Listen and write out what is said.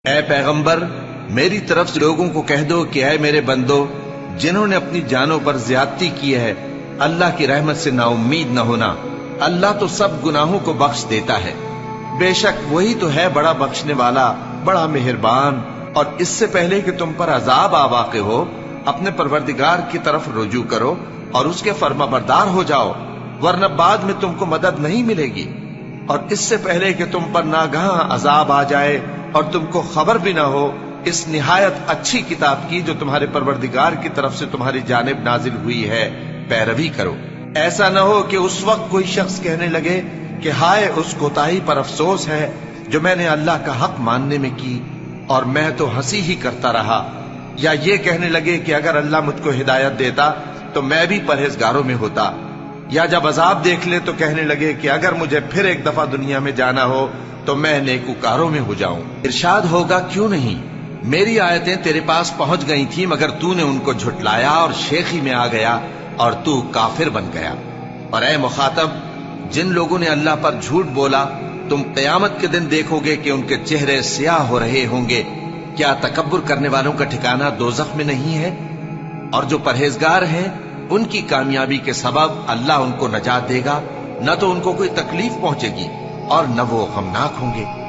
اے پیغمبر، میری طرف سے لوگوں کو کہہ دو کہ اے میرے بندو، جنہوں نے اپنی جانوں پر زیادتی کی ہے، اللہ کی رحمت سے نا امید نہ ہونا۔ اللہ تو سب گناہوں کو بخش دیتا ہے، بے شک وہی تو ہے بڑا بخشنے والا، بڑا مہربان۔ اور اس سے پہلے کہ تم پر عذاب آ واقع ہو، اپنے پروردگار کی طرف رجوع کرو اور اس کے فرما بردار ہو جاؤ، ورنہ بعد میں تم کو مدد نہیں ملے گی۔ اور اس سے پہلے کہ تم پر ناگہاں عذاب آ جائے اور تم کو خبر بھی نہ ہو، اس نہایت اچھی کتاب کی جو تمہارے پروردگار کی طرف سے تمہاری جانب نازل ہوئی ہے پیروی کرو۔ ایسا نہ ہو کہ اس وقت کوئی شخص کہنے لگے کہ ہائے اس کوتاہی پر افسوس ہے جو میں نے اللہ کا حق ماننے میں کی، اور میں تو ہنسی ہی کرتا رہا۔ یا یہ کہنے لگے کہ اگر اللہ مجھ کو ہدایت دیتا تو میں بھی پرہیزگاروں میں ہوتا۔ یا جب عذاب دیکھ لے تو کہنے لگے کہ اگر مجھے پھر ایک دفعہ دنیا میں جانا ہو تو میں نیکوکاروں میں ہو جاؤں۔ ارشاد ہوگا کیوں نہیں، میری آیتیں تیرے پاس پہنچ گئی تھی مگر تو نے ان کو جھٹلایا اور شیخی میں آ گیا اور تو کافر بن گیا۔ اور اے مخاطب، جن لوگوں نے اللہ پر جھوٹ بولا، تم قیامت کے دن دیکھو گے کہ ان کے چہرے سیاہ ہو رہے ہوں گے۔ کیا تکبر کرنے والوں کا ٹھکانہ دوزخ میں نہیں ہے؟ اور جو پرہیزگار ہیں ان کی کامیابی کے سبب اللہ ان کو نجات دے گا، نہ تو ان کو کوئی تکلیف پہنچے گی اور نہ وہ غمناک ہوں گے۔